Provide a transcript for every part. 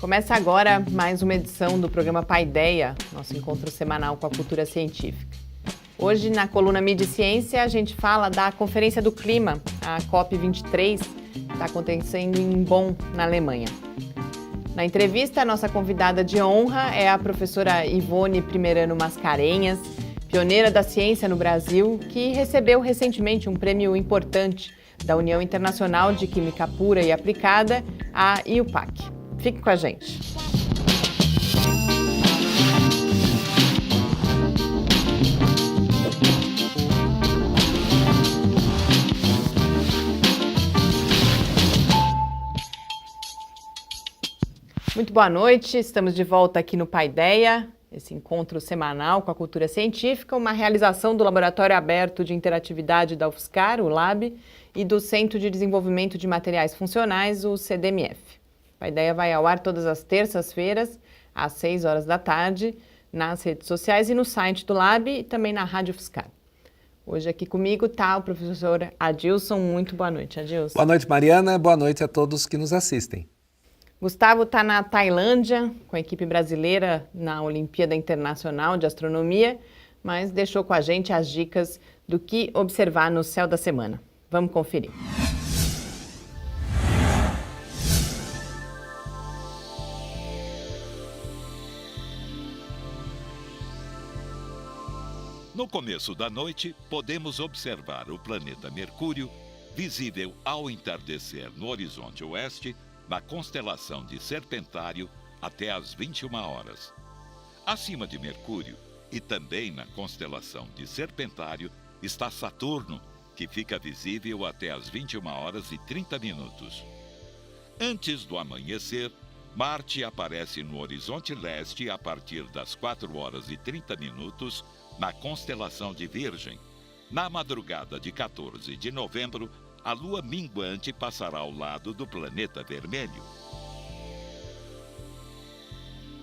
Começa agora mais uma edição do programa Paideia, nosso encontro semanal com a cultura científica. Hoje, na coluna Mídia e Ciência, a gente fala da Conferência do Clima, a COP23, que está acontecendo em Bonn, na Alemanha. Na entrevista, a nossa convidada de honra é a professora Ivone Primerano Mascarenhas, pioneira da ciência no Brasil, que recebeu recentemente um prêmio importante da União Internacional de Química Pura e Aplicada, a IUPAC. Fique com a gente. Muito boa noite, estamos de volta aqui no Paideia, esse encontro semanal com a cultura científica, uma realização do Laboratório Aberto de Interatividade da UFSCar, o LAB, e do Centro de Desenvolvimento de Materiais Funcionais, o CDMF. A Paideia vai ao ar todas as terças-feiras, às 6 horas da tarde, nas redes sociais e no site do LAB e também na Rádio UFSCar. Hoje aqui comigo está o professor Adilson. Muito boa noite, Adilson. Boa noite, Mariana. Boa noite a todos que nos assistem. Gustavo está na Tailândia, com a equipe brasileira na Olimpíada Internacional de Astronomia, mas deixou com a gente as dicas do que observar no céu da semana. Vamos conferir. No começo da noite, podemos observar o planeta Mercúrio, visível ao entardecer no horizonte oeste, na constelação de Serpentário, até às 21 horas. Acima de Mercúrio, e também na constelação de Serpentário, está Saturno, que fica visível até às 21 horas e 30 minutos. Antes do amanhecer, Marte aparece no horizonte leste a partir das 4 horas e 30 minutos, na constelação de Virgem. Na madrugada de 14 de novembro, a lua minguante passará ao lado do planeta vermelho.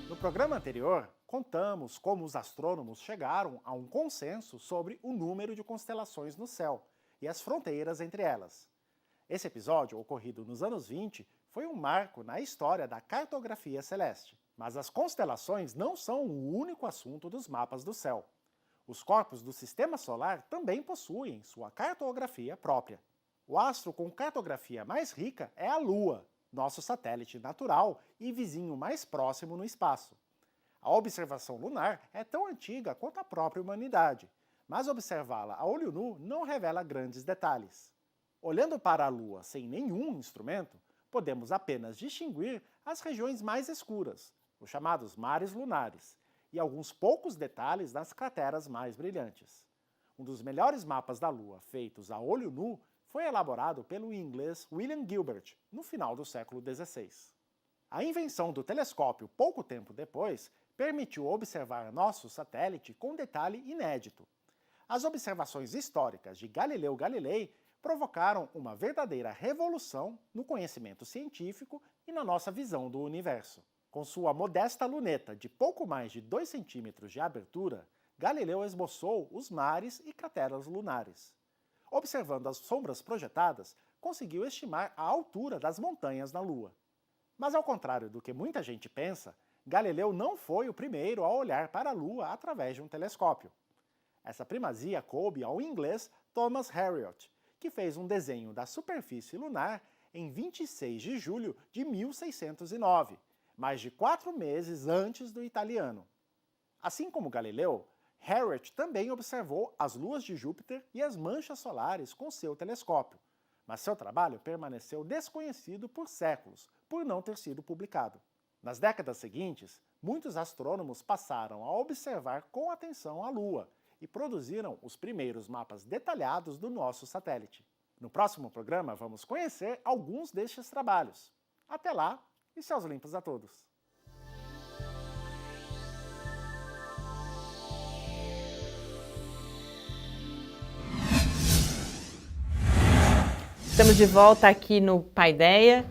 No programa anterior, contamos como os astrônomos chegaram a um consenso sobre o número de constelações no céu e as fronteiras entre elas. Esse episódio, ocorrido nos anos 20, foi um marco na história da cartografia celeste. Mas as constelações não são o único assunto dos mapas do céu. Os corpos do Sistema Solar também possuem sua cartografia própria. O astro com cartografia mais rica é a Lua, nosso satélite natural e vizinho mais próximo no espaço. A observação lunar é tão antiga quanto a própria humanidade, mas observá-la a olho nu não revela grandes detalhes. Olhando para a Lua sem nenhum instrumento, podemos apenas distinguir as regiões mais escuras, os chamados mares lunares, e alguns poucos detalhes das crateras mais brilhantes. Um dos melhores mapas da Lua feitos a olho nu foi elaborado pelo inglês William Gilbert, no final do século XVI. A invenção do telescópio pouco tempo depois permitiu observar nosso satélite com detalhe inédito. As observações históricas de Galileu Galilei provocaram uma verdadeira revolução no conhecimento científico e na nossa visão do universo. Com sua modesta luneta de pouco mais de 2 centímetros de abertura, Galileu esboçou os mares e crateras lunares. Observando as sombras projetadas, conseguiu estimar a altura das montanhas na Lua. Mas ao contrário do que muita gente pensa, Galileu não foi o primeiro a olhar para a Lua através de um telescópio. Essa primazia coube ao inglês Thomas Harriot, que fez um desenho da superfície lunar em 26 de julho de 1609, mais de 4 meses antes do italiano. Assim como Galileu, Harriot também observou as luas de Júpiter e as manchas solares com seu telescópio, mas seu trabalho permaneceu desconhecido por séculos, por não ter sido publicado. Nas décadas seguintes, muitos astrônomos passaram a observar com atenção a Lua e produziram os primeiros mapas detalhados do nosso satélite. No próximo programa, vamos conhecer alguns destes trabalhos. Até lá e céus limpos a todos! Estamos de volta aqui no Paideia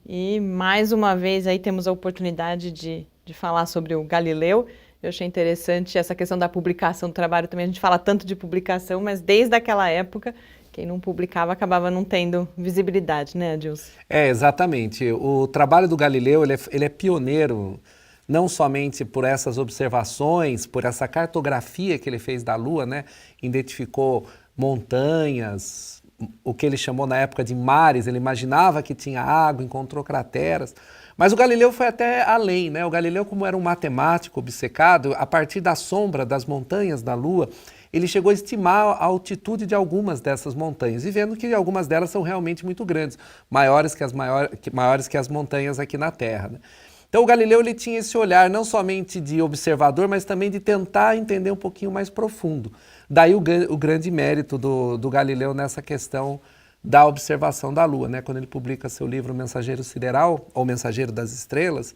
e mais uma vez aí temos a oportunidade de falar sobre o Galileu. Eu achei interessante essa questão da publicação do trabalho também. A gente fala tanto de publicação, mas desde aquela época que quem não publicava acabava não tendo visibilidade, né, Adilson? Exatamente. O trabalho do Galileu, ele é pioneiro, não somente por essas observações, por essa cartografia que ele fez da Lua, né? Identificou montanhas, o que ele chamou na época de mares, ele imaginava que tinha água, encontrou crateras. Mas o Galileu foi até além, né? O Galileu, como era um matemático obcecado, a partir da sombra das montanhas da Lua, ele chegou a estimar a altitude de algumas dessas montanhas, e vendo que algumas delas são realmente muito grandes, maiores que as montanhas aqui na Terra, né? Então o Galileu ele tinha esse olhar não somente de observador, mas também de tentar entender um pouquinho mais profundo. Daí o grande mérito do Galileu nessa questão da observação da Lua, né? Quando ele publica seu livro Mensageiro Sideral, ou Mensageiro das Estrelas,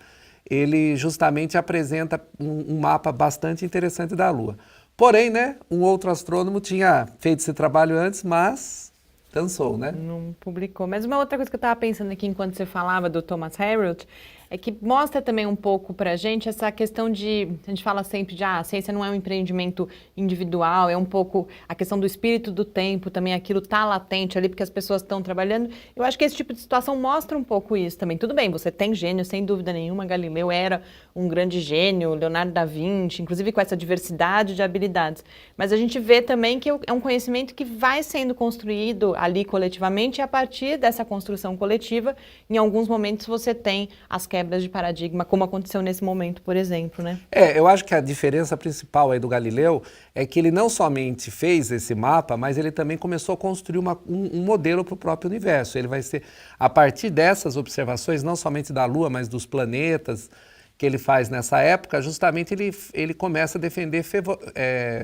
ele justamente apresenta um mapa bastante interessante da Lua. Porém, né, um outro astrônomo tinha feito esse trabalho antes, mas dançou, né? Não publicou. Mas uma outra coisa que eu estava pensando aqui enquanto você falava do Thomas Harriot é que mostra também um pouco para a gente essa questão de, a gente fala sempre de, a ciência não é um empreendimento individual, é um pouco a questão do espírito do tempo, também aquilo está latente ali porque as pessoas estão trabalhando. Eu acho que esse tipo de situação mostra um pouco isso também. Tudo bem, você tem gênio, sem dúvida nenhuma, Galileu era um grande gênio, Leonardo da Vinci, inclusive com essa diversidade de habilidades. Mas a gente vê também que é um conhecimento que vai sendo construído ali coletivamente, e a partir dessa construção coletiva, em alguns momentos você tem as quebras de paradigma, como aconteceu nesse momento, por exemplo, né? Eu acho que a diferença principal aí do Galileu é que ele não somente fez esse mapa, mas ele também começou a construir um modelo para o próprio universo. Ele vai ser, a partir dessas observações, não somente da Lua, mas dos planetas que ele faz nessa época, justamente ele começa a defender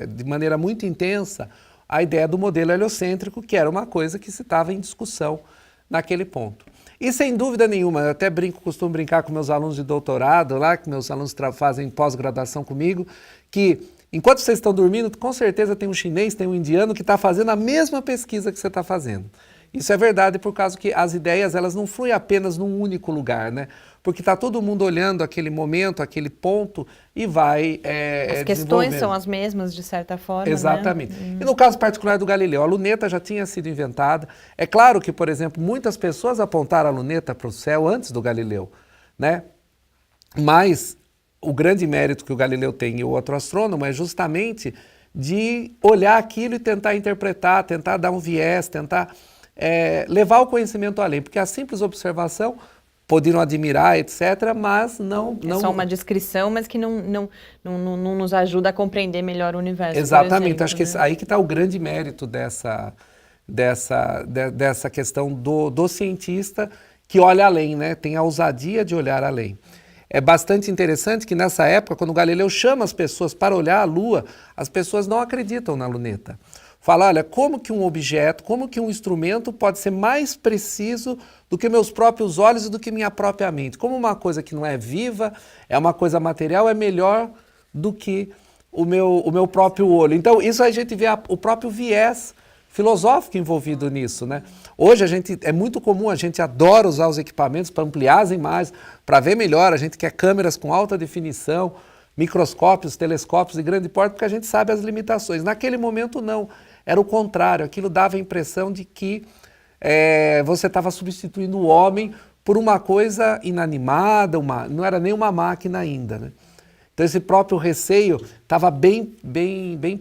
de maneira muito intensa a ideia do modelo heliocêntrico, que era uma coisa que se estava em discussão naquele ponto. E sem dúvida nenhuma, eu até costumo brincar com meus alunos de doutorado lá, que meus alunos fazem pós-graduação comigo, que enquanto vocês estão dormindo, com certeza tem um chinês, tem um indiano que está fazendo a mesma pesquisa que você está fazendo. Isso é verdade por causa que as ideias elas não fluem apenas num único lugar, né? Porque está todo mundo olhando aquele momento, aquele ponto e vai as questões são as mesmas, de certa forma, exatamente. Né? E no caso particular do Galileu, a luneta já tinha sido inventada. É claro que, por exemplo, muitas pessoas apontaram a luneta para o céu antes do Galileu, né? Mas o grande mérito que o Galileu tem e o outro astrônomo é justamente de olhar aquilo e tentar interpretar, tentar dar um viés, tentar levar o conhecimento além, porque a simples observação poderiam admirar, etc., mas não... É só uma descrição, mas que não nos ajuda a compreender melhor o universo. Exatamente, exemplo, acho que aí que está o grande mérito dessa questão do cientista que olha além, né? Tem a ousadia de olhar além. É bastante interessante que nessa época, quando o Galileu chama as pessoas para olhar a Lua, as pessoas não acreditam na luneta. Fala, olha, como que um objeto, como que um instrumento pode ser mais preciso do que meus próprios olhos e do que minha própria mente? Como uma coisa que não é viva, é uma coisa material, é melhor do que o meu próprio olho. Então, isso a gente vê o próprio viés filosófico envolvido nisso, né? Hoje é muito comum, a gente adora usar os equipamentos para ampliar as imagens, para ver melhor, a gente quer câmeras com alta definição, microscópios, telescópios de grande porte, porque a gente sabe as limitações. Naquele momento, não. Era o contrário. Aquilo dava a impressão de que você estava substituindo o homem por uma coisa inanimada, não era nem uma máquina ainda, né? Então esse próprio receio estava bem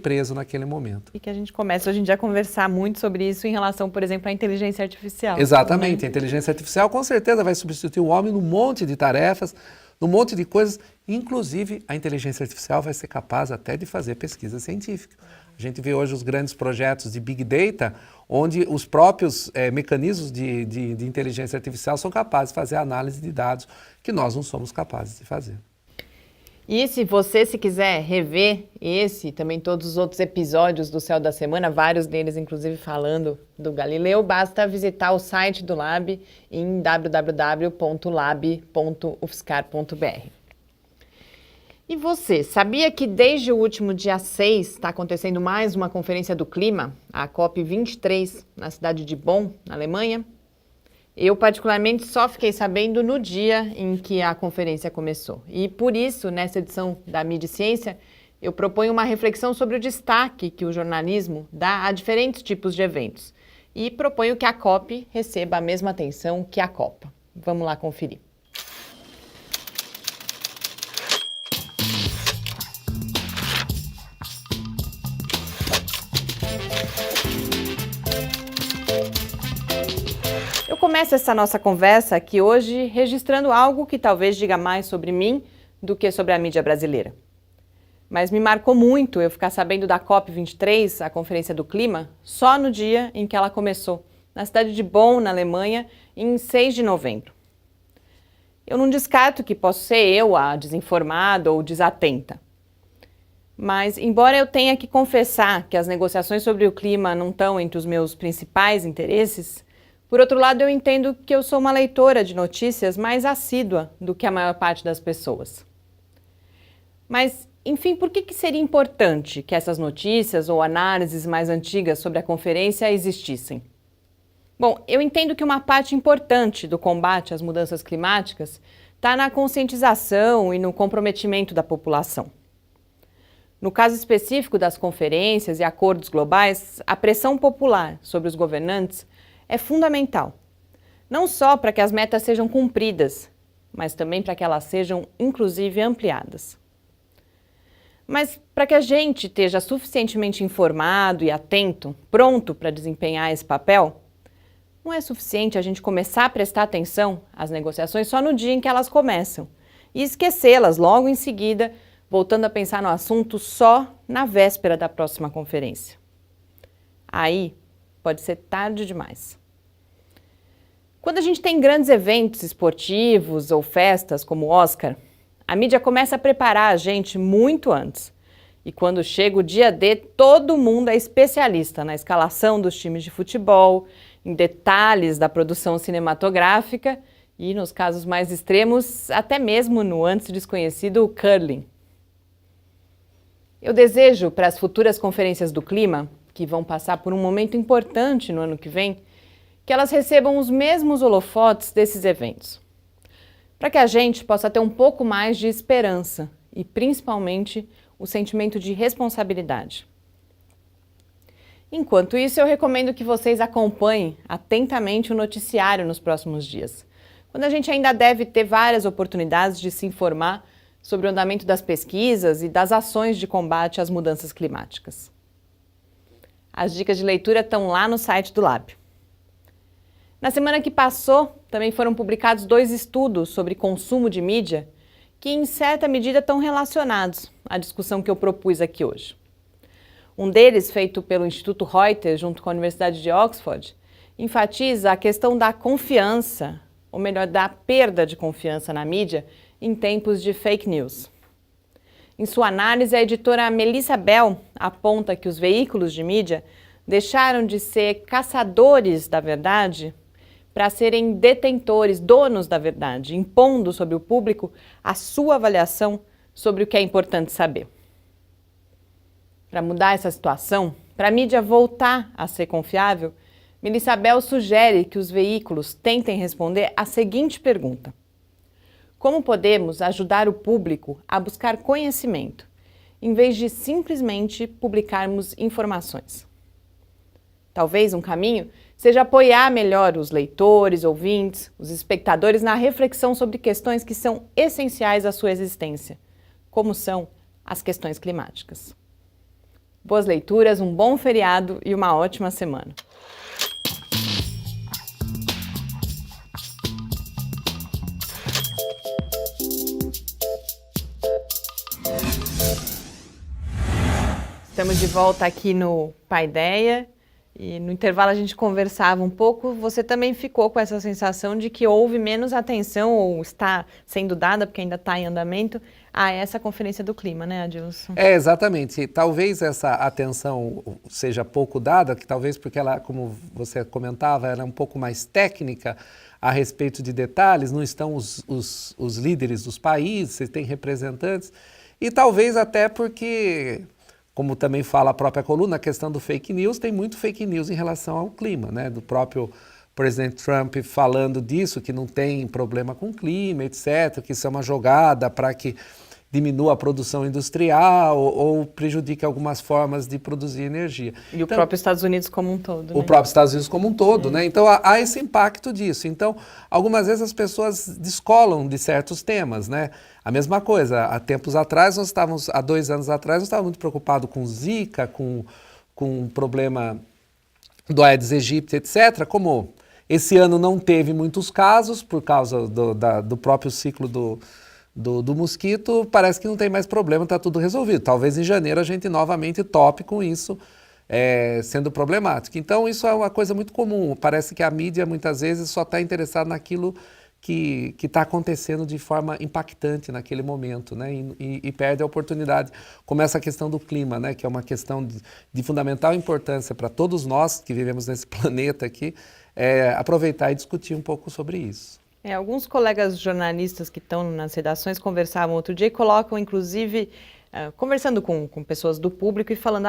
preso naquele momento. E que a gente começa hoje em dia a conversar muito sobre isso em relação, por exemplo, à inteligência artificial. Exatamente. Né? A inteligência artificial com certeza vai substituir o homem num monte de tarefas, num monte de coisas. Inclusive, a inteligência artificial vai ser capaz até de fazer pesquisa científica. A gente vê hoje os grandes projetos de Big Data, onde os próprios mecanismos de inteligência artificial são capazes de fazer análise de dados que nós não somos capazes de fazer. E se você quiser rever esse e também todos os outros episódios do Céu da Semana, vários deles inclusive falando do Galileu, basta visitar o site do Lab em www.lab.ufscar.br. E você, sabia que desde o último dia 6 está acontecendo mais uma conferência do clima, a COP23, na cidade de Bonn, na Alemanha? Eu, particularmente, só fiquei sabendo no dia em que a conferência começou. E, por isso, nessa edição da Mídia e Ciência, eu proponho uma reflexão sobre o destaque que o jornalismo dá a diferentes tipos de eventos. e proponho que a COP receba a mesma atenção que a Copa. Vamos lá conferir. Eu começo essa nossa conversa aqui hoje registrando algo que talvez diga mais sobre mim do que sobre a mídia brasileira. Mas me marcou muito eu ficar sabendo da COP23, a Conferência do Clima, só no dia em que ela começou, na cidade de Bonn, na Alemanha, em 6 de novembro. Eu não descarto que posso ser eu a desinformada ou desatenta. Mas, embora eu tenha que confessar que as negociações sobre o clima não estão entre os meus principais interesses, por outro lado, eu entendo que eu sou uma leitora de notícias mais assídua do que a maior parte das pessoas. Mas, enfim, por que seria importante que essas notícias ou análises mais antigas sobre a conferência existissem? Bom, eu entendo que uma parte importante do combate às mudanças climáticas está na conscientização e no comprometimento da população. No caso específico das conferências e acordos globais, a pressão popular sobre os governantes é fundamental, não só para que as metas sejam cumpridas, mas também para que elas sejam, inclusive, ampliadas. Mas para que a gente esteja suficientemente informado e atento, pronto para desempenhar esse papel, não é suficiente a gente começar a prestar atenção às negociações só no dia em que elas começam e esquecê-las logo em seguida, voltando a pensar no assunto só na véspera da próxima conferência. Aí pode ser tarde demais. Quando a gente tem grandes eventos esportivos ou festas como o Oscar, a mídia começa a preparar a gente muito antes. E quando chega o dia D, todo mundo é especialista na escalação dos times de futebol, em detalhes da produção cinematográfica e, nos casos mais extremos, até mesmo no antes desconhecido curling. Eu desejo para as futuras conferências do clima, que vão passar por um momento importante no ano que vem, que elas recebam os mesmos holofotes desses eventos, para que a gente possa ter um pouco mais de esperança e, principalmente, o sentimento de responsabilidade. Enquanto isso, eu recomendo que vocês acompanhem atentamente o noticiário nos próximos dias, quando a gente ainda deve ter várias oportunidades de se informar sobre o andamento das pesquisas e das ações de combate às mudanças climáticas. As dicas de leitura estão lá no site do Lab. Na semana que passou, também foram publicados 2 estudos sobre consumo de mídia que, em certa medida, estão relacionados à discussão que eu propus aqui hoje. Um deles, feito pelo Instituto Reuters, junto com a Universidade de Oxford, enfatiza a questão da confiança, ou melhor, da perda de confiança na mídia em tempos de fake news. Em sua análise, a editora Melissa Bell aponta que os veículos de mídia deixaram de ser caçadores da verdade para serem detentores, donos da verdade, impondo sobre o público a sua avaliação sobre o que é importante saber. Para mudar essa situação, para a mídia voltar a ser confiável, Melissa Bell sugere que os veículos tentem responder a seguinte pergunta: como podemos ajudar o público a buscar conhecimento, em vez de simplesmente publicarmos informações? Talvez um caminho seja apoiar melhor os leitores, ouvintes, os espectadores na reflexão sobre questões que são essenciais à sua existência, como são as questões climáticas. Boas leituras, um bom feriado e uma ótima semana. Estamos de volta aqui no Paideia. E no intervalo a gente conversava um pouco, você também ficou com essa sensação de que houve menos atenção, ou está sendo dada, porque ainda está em andamento, a essa conferência do clima, né, Adilson? Exatamente. Talvez essa atenção seja pouco dada, que talvez porque ela, como você comentava, era um pouco mais técnica a respeito de detalhes, não estão os líderes dos países, você tem representantes, e talvez até porque, como também fala a própria coluna, a questão do fake news, tem muito fake news em relação ao clima, né? Do próprio presidente Trump falando disso, que não tem problema com o clima, etc., que isso é uma jogada para que diminua a produção industrial ou prejudique algumas formas de produzir energia. E o próprio Estados Unidos como um todo, O próprio Estados Unidos como um todo, né? Então há esse impacto disso. Então, algumas vezes as pessoas descolam de certos temas, né? A mesma coisa, há 2 anos atrás, nós estávamos muito preocupados com Zika, com o problema do Aedes aegypti, etc. Como esse ano não teve muitos casos, por causa do próprio ciclo do mosquito, parece que não tem mais problema, está tudo resolvido. Talvez em janeiro a gente novamente tope com isso, sendo problemático. Então isso é uma coisa muito comum, parece que a mídia muitas vezes só está interessada naquilo que está acontecendo de forma impactante naquele momento, né? E perde a oportunidade, como essa questão do clima, né? Que é uma questão de fundamental importância para todos nós que vivemos nesse planeta aqui, aproveitar e discutir um pouco sobre isso. Alguns colegas jornalistas que estão nas redações conversavam outro dia e colocam, inclusive, conversando com pessoas do público e falando,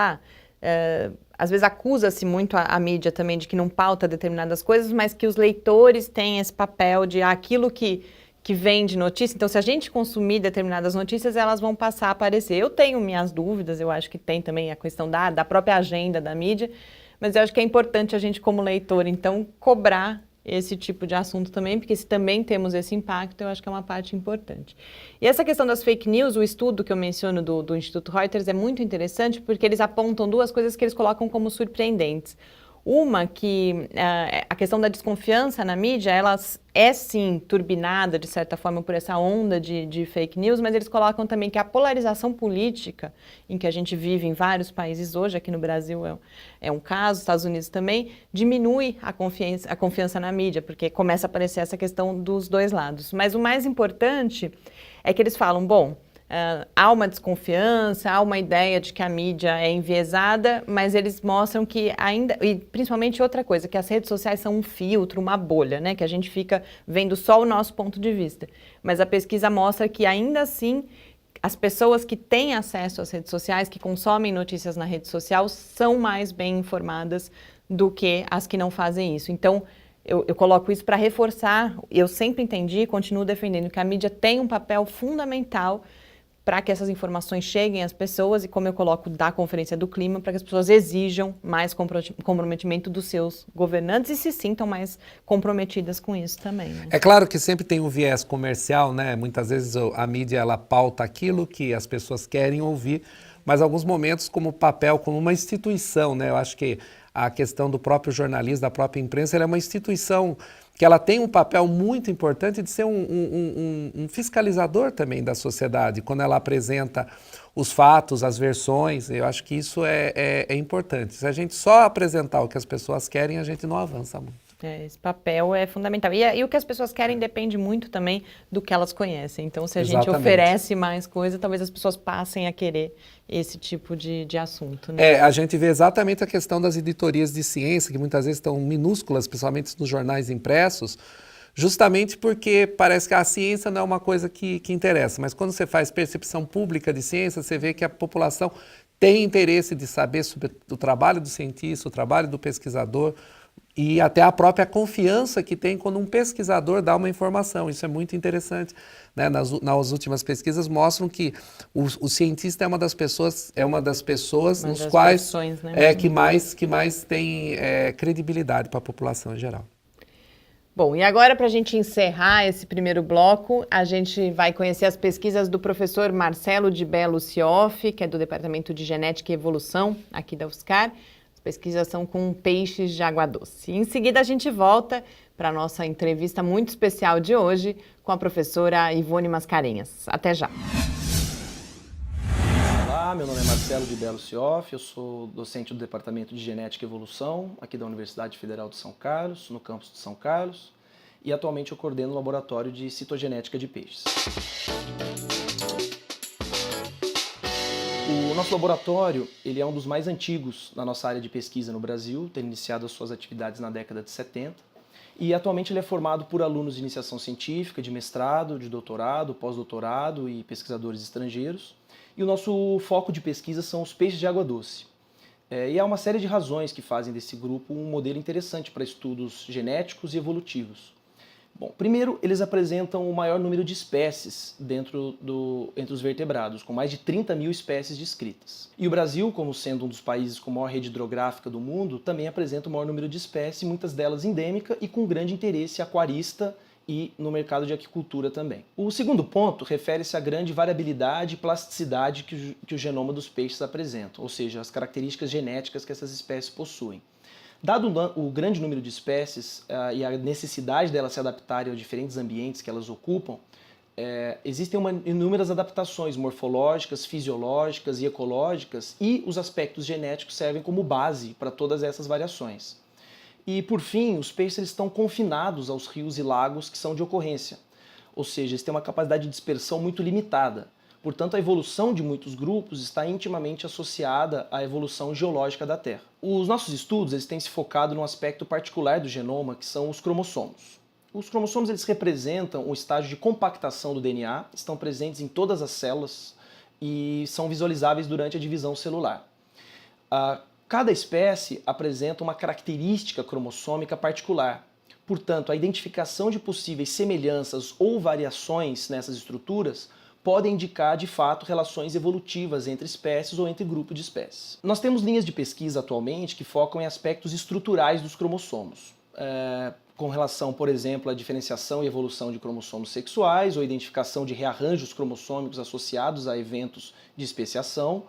às vezes acusa-se muito a mídia também de que não pauta determinadas coisas, mas que os leitores têm esse papel de aquilo que vem de notícia. Então, se a gente consumir determinadas notícias, elas vão passar a aparecer. Eu tenho minhas dúvidas, eu acho que tem também a questão da própria agenda da mídia, mas eu acho que é importante a gente, como leitor, então, cobrar esse tipo de assunto também, porque se também temos esse impacto, eu acho que é uma parte importante. E essa questão das fake news, o estudo que eu menciono do Instituto Reuters é muito interessante, porque eles apontam duas coisas que eles colocam como surpreendentes. Uma, que a questão da desconfiança na mídia, ela é sim turbinada, de certa forma, por essa onda de fake news, mas eles colocam também que a polarização política, em que a gente vive em vários países hoje, aqui no Brasil é um caso, Estados Unidos também, diminui a confiança na mídia, porque começa a aparecer essa questão dos dois lados. Mas o mais importante é que eles falam, bom, há uma desconfiança, há uma ideia de que a mídia é enviesada, mas eles mostram que ainda, e principalmente outra coisa, que as redes sociais são um filtro, uma bolha, né? Que a gente fica vendo só o nosso ponto de vista. Mas a pesquisa mostra que ainda assim, as pessoas que têm acesso às redes sociais, que consomem notícias na rede social, são mais bem informadas do que as que não fazem isso. Então, eu coloco isso para reforçar, eu sempre entendi e continuo defendendo que a mídia tem um papel fundamental para que essas informações cheguem às pessoas e, como eu coloco da Conferência do Clima, para que as pessoas exijam mais comprometimento dos seus governantes e se sintam mais comprometidas com isso também. Né? É claro que sempre tem um viés comercial, né? Muitas vezes a mídia ela pauta aquilo que as pessoas querem ouvir, mas em alguns momentos como papel, como uma instituição, né? Eu acho que a questão do próprio jornalismo, da própria imprensa, ela é uma instituição que ela tem um papel muito importante de ser um fiscalizador também da sociedade, quando ela apresenta os fatos, as versões. Eu acho que isso é importante. Se a gente só apresentar o que as pessoas querem, a gente não avança muito. Esse papel é fundamental. E o que as pessoas querem depende muito também do que elas conhecem. Então, se a gente oferece mais coisa, talvez as pessoas passem a querer esse tipo de assunto. Né? A gente vê exatamente a questão das editorias de ciência, que muitas vezes estão minúsculas, principalmente nos jornais impressos, justamente porque parece que a ciência não é uma coisa que interessa. Mas quando você faz percepção pública de ciência, você vê que a população tem interesse de saber sobre o trabalho do cientista, o trabalho do pesquisador, e até a própria confiança que tem quando um pesquisador dá uma informação. Isso é muito interessante. Né? Nas últimas pesquisas mostram que o cientista é uma das pessoas nos quais versões, né? que mais tem credibilidade para a população em geral. Bom, e agora para a gente encerrar esse primeiro bloco, a gente vai conhecer as pesquisas do professor Marcelo de Bello Cioff, que é do Departamento de Genética e Evolução aqui da UFSCar. Pesquisas são com peixes de água doce. E em seguida a gente volta para a nossa entrevista muito especial de hoje com a professora Ivone Mascarenhas. Até já! Olá, meu nome é Marcelo de Bello Cioff, eu sou docente do Departamento de Genética e Evolução aqui da Universidade Federal de São Carlos, no campus de São Carlos, e atualmente eu coordeno o laboratório de citogenética de peixes. O nosso laboratório ele é um dos mais antigos na nossa área de pesquisa no Brasil, tendo iniciado as suas atividades na década de 70, e atualmente ele é formado por alunos de iniciação científica, de mestrado, de doutorado, pós-doutorado e pesquisadores estrangeiros. E o nosso foco de pesquisa são os peixes de água doce. E há uma série de razões que fazem desse grupo um modelo interessante para estudos genéticos e evolutivos. Bom, primeiro, eles apresentam o maior número de espécies entre os vertebrados, com mais de 30 mil espécies descritas. E o Brasil, como sendo um dos países com maior rede hidrográfica do mundo, também apresenta o maior número de espécies, muitas delas endêmica e com grande interesse aquarista e no mercado de aquicultura também. O segundo ponto refere-se à grande variabilidade e plasticidade que o genoma dos peixes apresenta, ou seja, as características genéticas que essas espécies possuem. Dado o grande número de espécies e a necessidade delas se adaptarem aos diferentes ambientes que elas ocupam, existem inúmeras adaptações morfológicas, fisiológicas e ecológicas, e os aspectos genéticos servem como base para todas essas variações. E, por fim, os peixes eles estão confinados aos rios e lagos que são de ocorrência, ou seja, eles têm uma capacidade de dispersão muito limitada. Portanto, a evolução de muitos grupos está intimamente associada à evolução geológica da Terra. Os nossos estudos eles têm se focado num aspecto particular do genoma, que são os cromossomos. Os cromossomos eles representam o estágio de compactação do DNA, estão presentes em todas as células e são visualizáveis durante a divisão celular. Cada espécie apresenta uma característica cromossômica particular. Portanto, a identificação de possíveis semelhanças ou variações nessas estruturas podem indicar, de fato, relações evolutivas entre espécies ou entre grupos de espécies. Nós temos linhas de pesquisa atualmente que focam em aspectos estruturais dos cromossomos, com relação, por exemplo, à diferenciação e evolução de cromossomos sexuais ou identificação de rearranjos cromossômicos associados a eventos de especiação.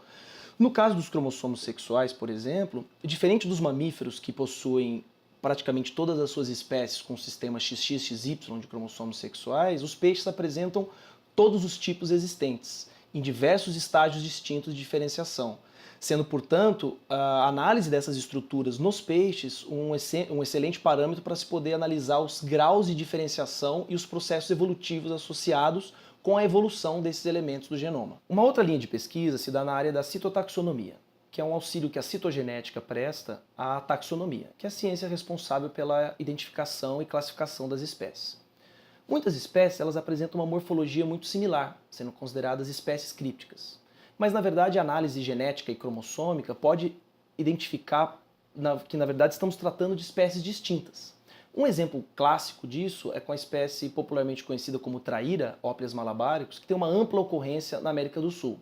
No caso dos cromossomos sexuais, por exemplo, diferente dos mamíferos que possuem praticamente todas as suas espécies com o sistema XXXY de cromossomos sexuais, os peixes apresentam todos os tipos existentes, em diversos estágios distintos de diferenciação, sendo, portanto, a análise dessas estruturas nos peixes um excelente parâmetro para se poder analisar os graus de diferenciação e os processos evolutivos associados com a evolução desses elementos do genoma. Uma outra linha de pesquisa se dá na área da citotaxonomia, que é um auxílio que a citogenética presta à taxonomia, que é a ciência responsável pela identificação e classificação das espécies. Muitas espécies elas apresentam uma morfologia muito similar, sendo consideradas espécies crípticas. Mas, na verdade, a análise genética e cromossômica pode identificar que, na verdade, estamos tratando de espécies distintas. Um exemplo clássico disso é com a espécie popularmente conhecida como traíra, Ophias malabaricus, que tem uma ampla ocorrência na América do Sul.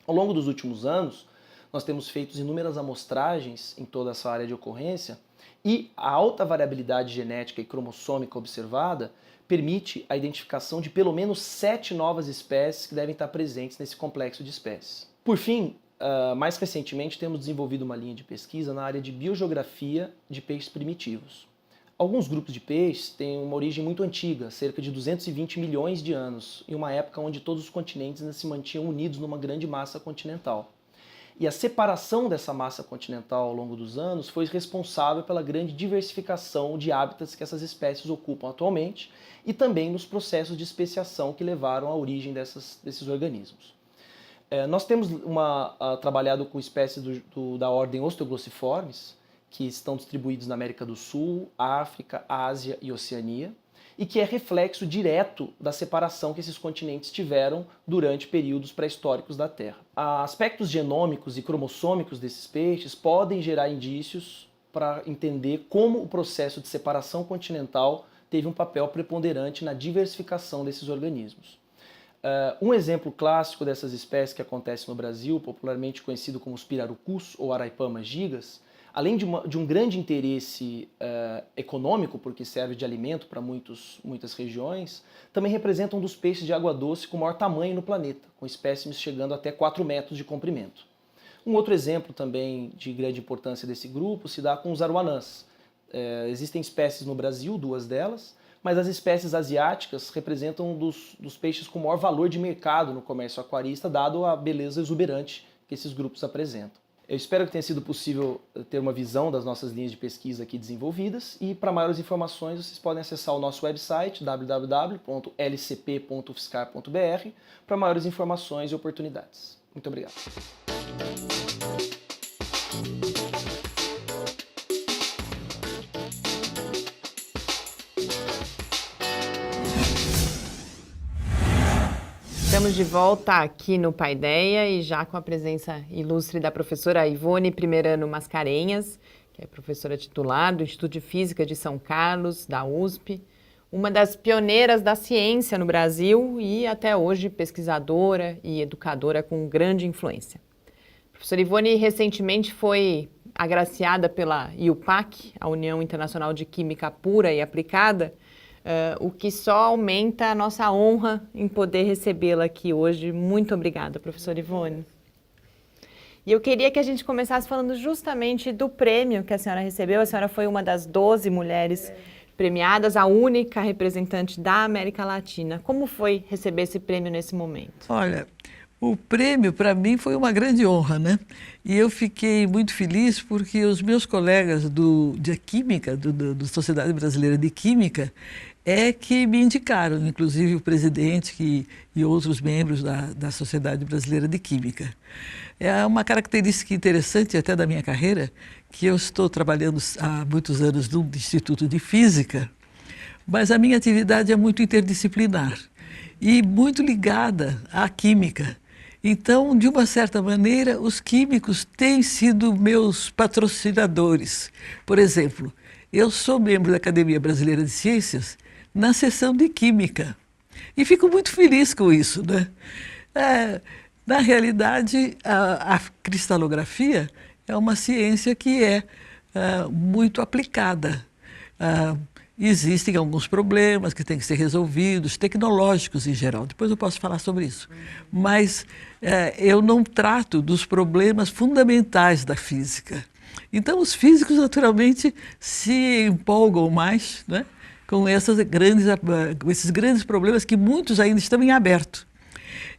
Ao longo dos últimos anos, nós temos feito inúmeras amostragens em toda essa área de ocorrência e a alta variabilidade genética e cromossômica observada permite a identificação de pelo menos 7 novas espécies que devem estar presentes nesse complexo de espécies. Por fim, mais recentemente temos desenvolvido uma linha de pesquisa na área de biogeografia de peixes primitivos. Alguns grupos de peixes têm uma origem muito antiga, cerca de 220 milhões de anos, em uma época onde todos os continentes ainda se mantinham unidos numa grande massa continental. E a separação dessa massa continental ao longo dos anos foi responsável pela grande diversificação de hábitats que essas espécies ocupam atualmente e também nos processos de especiação que levaram à origem desses organismos. Nós temos trabalhado com espécies da ordem Osteoglossiformes, que estão distribuídos na América do Sul, África, Ásia e Oceania, e que é reflexo direto da separação que esses continentes tiveram durante períodos pré-históricos da Terra. Aspectos genômicos e cromossômicos desses peixes podem gerar indícios para entender como o processo de separação continental teve um papel preponderante na diversificação desses organismos. Um exemplo clássico dessas espécies que acontece no Brasil, popularmente conhecido como os pirarucus ou Araipamas gigas, além de um grande interesse econômico, porque serve de alimento para muitas regiões, também representa um dos peixes de água doce com maior tamanho no planeta, com espécimes chegando até 4 metros de comprimento. Um outro exemplo também de grande importância desse grupo se dá com os aruanãs. Existem espécies no Brasil, 2 delas, mas as espécies asiáticas representam um dos peixes com maior valor de mercado no comércio aquarista, dado a beleza exuberante que esses grupos apresentam. Eu espero que tenha sido possível ter uma visão das nossas linhas de pesquisa aqui desenvolvidas e para maiores informações vocês podem acessar o nosso website www.lcp.ufscar.br para maiores informações e oportunidades. Muito obrigado. Estamos de volta aqui no Paideia e já com a presença ilustre da professora Ivone Primeirano Mascarenhas, que é professora titular do Instituto de Física de São Carlos, da USP. uma das pioneiras da ciência no Brasil e até hoje pesquisadora e educadora com grande influência. A professora Ivone recentemente foi agraciada pela IUPAC, a União Internacional de Química Pura e Aplicada, o que só aumenta a nossa honra em poder recebê-la aqui hoje. Muito obrigada, professora Ivone. E eu queria que a gente começasse falando justamente do prêmio que a senhora recebeu. A senhora foi uma das 12 mulheres premiadas, a única representante da América Latina. Como foi receber esse prêmio nesse momento? Olha, o prêmio para mim foi uma grande honra, né? E eu fiquei muito feliz porque os meus colegas de Química, da Sociedade Brasileira de Química, que me indicaram, inclusive o presidente e outros membros da Sociedade Brasileira de Química. É uma característica interessante até da minha carreira, que eu estou trabalhando há muitos anos no Instituto de Física, mas a minha atividade é muito interdisciplinar e muito ligada à química. Então, de uma certa maneira, os químicos têm sido meus patrocinadores. Por exemplo, eu sou membro da Academia Brasileira de Ciências na seção de Química e fico muito feliz com isso, né? Na realidade, a cristalografia é uma ciência que é muito aplicada. Existem alguns problemas que têm que ser resolvidos, tecnológicos em geral. Depois eu posso falar sobre isso. Mas eu não trato dos problemas fundamentais da física. Então, os físicos, naturalmente, se empolgam mais, né, com esses grandes problemas que muitos ainda estão em aberto.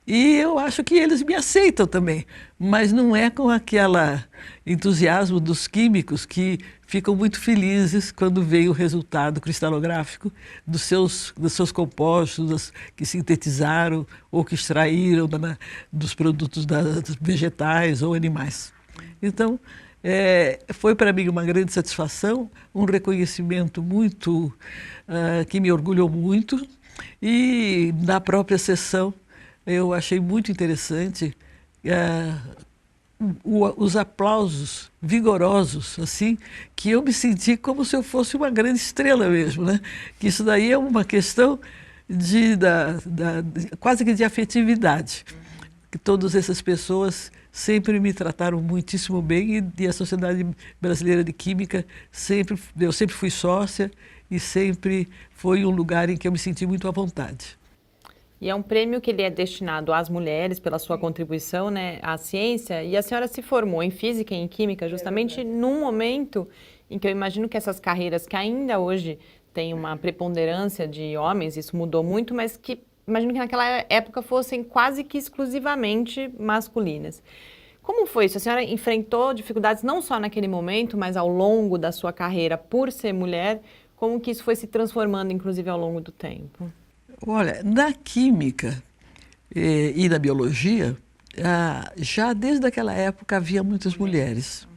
E eu acho que eles me aceitam também, mas não é com aquele entusiasmo dos químicos que ficam muito felizes quando veem o resultado cristalográfico dos seus compostos que sintetizaram ou que extraíram dos produtos vegetais ou animais. Então, foi para mim uma grande satisfação, um reconhecimento muito que me orgulhou muito, e na própria sessão eu achei muito interessante os aplausos vigorosos, assim, que eu me senti como se eu fosse uma grande estrela mesmo, né? Que isso daí é uma questão quase que de afetividade, que todas essas pessoas sempre me trataram muitíssimo bem, e a Sociedade Brasileira de Química eu sempre fui sócia e sempre foi um lugar em que eu me senti muito à vontade. E é um prêmio que ele é destinado às mulheres pela sua contribuição, né, à ciência. E a senhora se formou em física e em química justamente num momento em que eu imagino que essas carreiras que ainda hoje têm uma preponderância de homens, isso mudou muito, mas que imagino que naquela época fossem quase que exclusivamente masculinas. Como foi isso? A senhora enfrentou dificuldades não só naquele momento, mas ao longo da sua carreira por ser mulher? Como que isso foi se transformando, inclusive, ao longo do tempo? Olha, na química e na biologia, já desde aquela época havia muitas mulheres.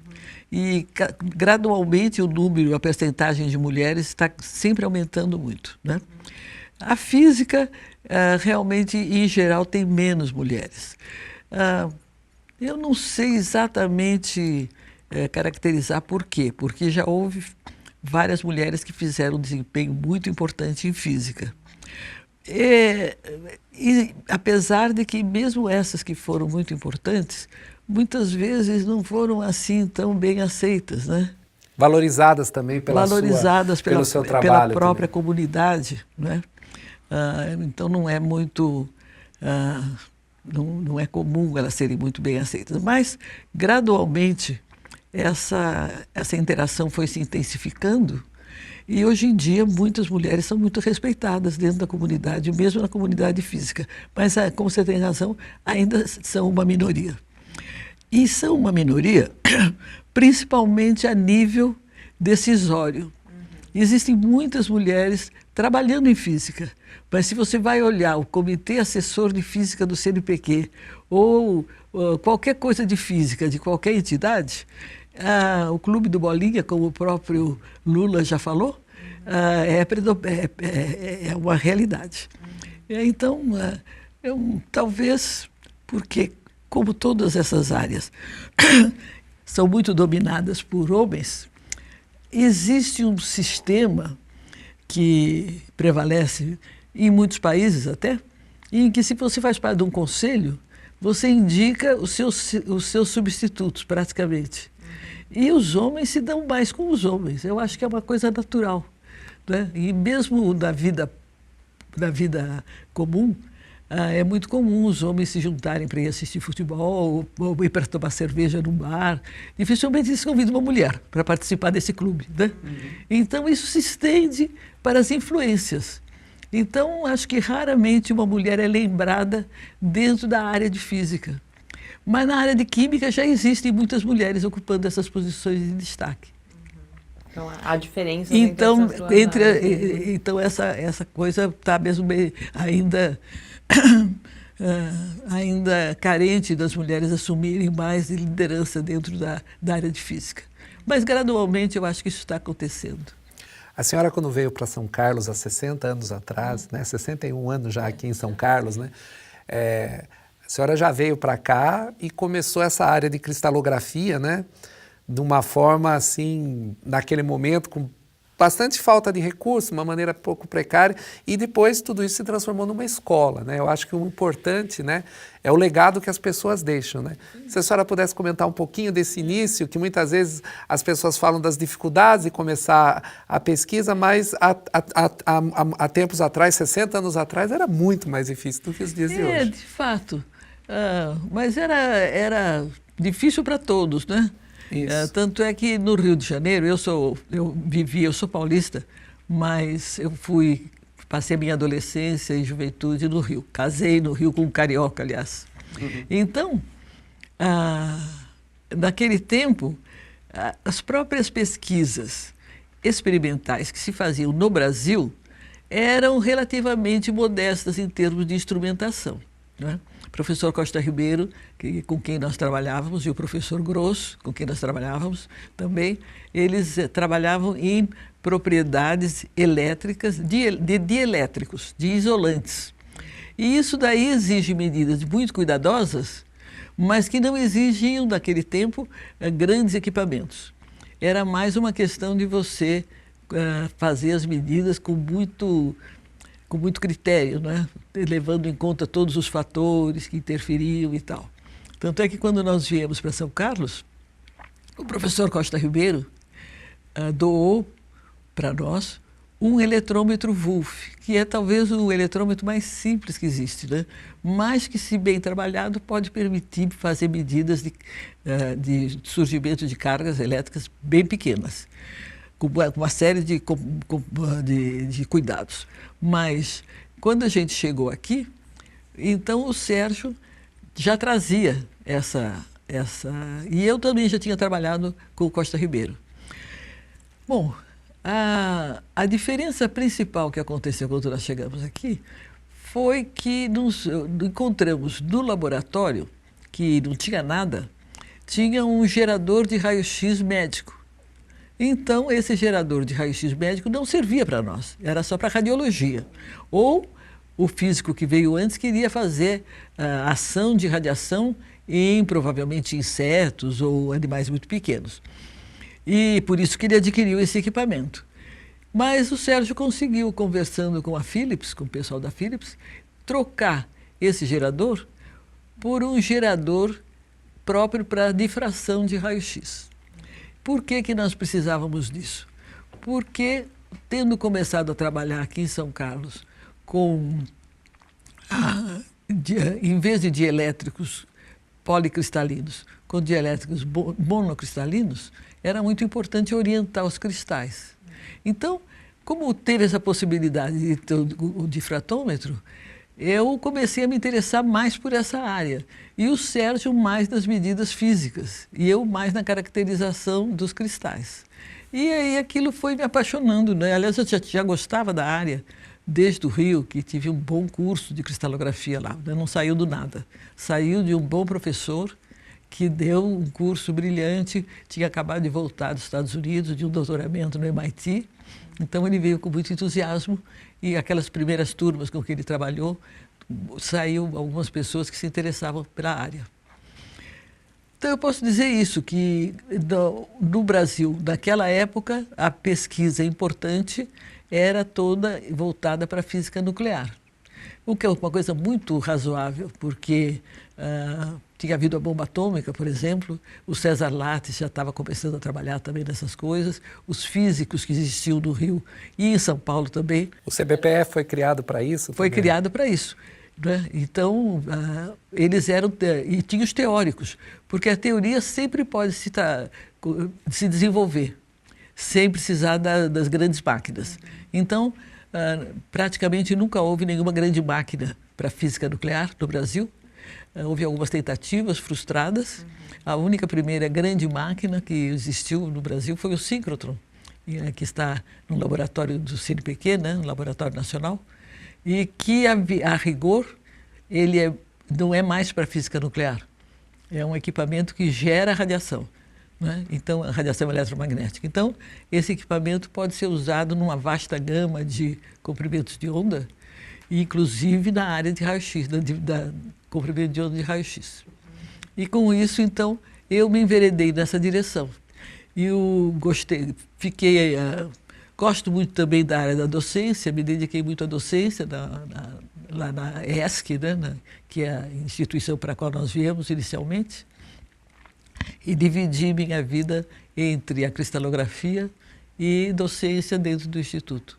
E gradualmente o número, a percentagem de mulheres está sempre aumentando muito, né? A física, realmente, em geral, tem menos mulheres. Eu não sei exatamente caracterizar por quê, porque já houve várias mulheres que fizeram um desempenho muito importante em física. E apesar de que mesmo essas que foram muito importantes, muitas vezes não foram assim tão bem aceitas, né? Valorizadas também pelo seu trabalho, pela própria comunidade, né? Então não é muito, não é comum elas serem muito bem aceitas, mas gradualmente essa interação foi se intensificando. E hoje em dia muitas mulheres são muito respeitadas dentro da comunidade, mesmo na comunidade física. Mas, como você tem razão, ainda são uma minoria. E são uma minoria principalmente a nível decisório. Existem muitas mulheres trabalhando em física, mas se você vai olhar o Comitê Assessor de Física do CNPq ou qualquer coisa de física de qualquer entidade, o Clube do Bolinha, como o próprio Lula já falou, é uma realidade. Então, talvez porque, como todas essas áreas são muito dominadas por homens, existe um sistema que prevalece em muitos países até, em que se você faz parte de um conselho, você indica os seus substitutos, praticamente. E os homens se dão mais com os homens. Eu acho que é uma coisa natural, né? E mesmo na vida comum, é muito comum os homens se juntarem para ir assistir futebol ou ir para tomar cerveja num bar. Dificilmente eles convidam uma mulher para participar desse clube, né? Então isso se estende para as influências. Então acho que raramente uma mulher é lembrada dentro da área de física. Mas na área de química já existem muitas mulheres ocupando essas posições de destaque. Então, há diferença então, entre essas duas áreas. Então essa coisa está mesmo bem, ainda carente das mulheres assumirem mais liderança dentro da área de física. Mas gradualmente eu acho que isso está acontecendo. A senhora, quando veio para São Carlos há 60 anos atrás, né, 61 anos já aqui em São Carlos, né, a senhora já veio para cá e começou essa área de cristalografia, né, de uma forma assim, naquele momento, com bastante falta de recursos, uma maneira pouco precária, e depois tudo isso se transformou numa escola, né? Eu acho que o importante, né, é o legado que as pessoas deixam, né? Se a senhora pudesse comentar um pouquinho desse início, que muitas vezes as pessoas falam das dificuldades de começar a pesquisa, mas há tempos atrás, 60 anos atrás, era muito mais difícil do que os dias de hoje. De fato. Mas era difícil para todos, né? Tanto é que no Rio de Janeiro, eu sou paulista, mas passei a minha adolescência e juventude no Rio. Casei no Rio com um carioca, aliás. Então, naquele tempo, as próprias pesquisas experimentais que se faziam no Brasil eram relativamente modestas em termos de instrumentação, né? O professor Costa Ribeiro, com quem nós trabalhávamos, e o professor Grosso, com quem nós trabalhávamos também, eles trabalhavam em propriedades elétricas, de dielétricos, de isolantes. E isso daí exige medidas muito cuidadosas, mas que não exigiam, naquele tempo, grandes equipamentos. Era mais uma questão de você fazer as medidas com muito critério, né? Levando em conta todos os fatores que interferiam e tal. Tanto é que quando nós viemos para São Carlos, o professor Costa Ribeiro doou para nós um eletrômetro Wolf, que é talvez o eletrômetro mais simples que existe, né? Mas que, se bem trabalhado, pode permitir fazer medidas de surgimento de cargas elétricas bem pequenas, com uma série de cuidados. Mas, quando a gente chegou aqui, então o Sérgio já trazia essa... E eu também já tinha trabalhado com o Costa Ribeiro. Bom, a diferença principal que aconteceu quando nós chegamos aqui foi que nos encontramos no laboratório, que não tinha nada, tinha um gerador de raio-x médico. Então, esse gerador de raio-x médico não servia para nós, era só para radiologia. Ou o físico que veio antes queria fazer ação de radiação em, provavelmente, insetos ou animais muito pequenos. E por isso que ele adquiriu esse equipamento. Mas o Sérgio conseguiu, conversando com a Philips, com o pessoal da Philips, trocar esse gerador por um gerador próprio para difração de raio-x. Por que nós precisávamos disso? Porque, tendo começado a trabalhar aqui em São Carlos com, em vez de dielétricos policristalinos, com dielétricos monocristalinos, era muito importante orientar os cristais. Então, como teve essa possibilidade de ter o difratômetro, eu comecei a me interessar mais por essa área. E o Sérgio mais nas medidas físicas, e eu mais na caracterização dos cristais. E aí aquilo foi me apaixonando, né? Aliás, eu já gostava da área desde o Rio, que tive um bom curso de cristalografia lá, né? Não saiu do nada. Saiu de um bom professor que deu um curso brilhante, tinha acabado de voltar dos Estados Unidos, de um doutoramento no MIT. Então ele veio com muito entusiasmo e aquelas primeiras turmas com que ele trabalhou, saiu algumas pessoas que se interessavam pela área. Então eu posso dizer isso, que no Brasil, naquela época, a pesquisa importante era toda voltada para a física nuclear. O que é uma coisa muito razoável, porque tinha havido a bomba atômica, por exemplo, o César Lattes já estava começando a trabalhar também nessas coisas, os físicos que existiam no Rio e em São Paulo também. O CBPE foi criado para isso? Foi também? criado para isso. Né? Então, eles eram, e tinha os teóricos, porque a teoria sempre pode se desenvolver, sem precisar das grandes máquinas. Então, praticamente nunca houve nenhuma grande máquina para física nuclear no Brasil. Houve algumas tentativas frustradas. A única primeira grande máquina que existiu no Brasil foi o síncrotron, que está no laboratório do CNPq, né, no Laboratório Nacional, e que, a rigor, ele não é mais para física nuclear. É um equipamento que gera radiação. Né? Então, a radiação eletromagnética. Então, esse equipamento pode ser usado numa vasta gama de comprimentos de onda, inclusive na área de raio-x, da comprimento de onda de raio-x. E com isso, então, eu me enveredei nessa direção. E eu gosto muito também da área da docência, me dediquei muito à docência lá na ESC, né? Que é a instituição para a qual nós viemos inicialmente. E dividi minha vida entre a cristalografia e docência dentro do Instituto.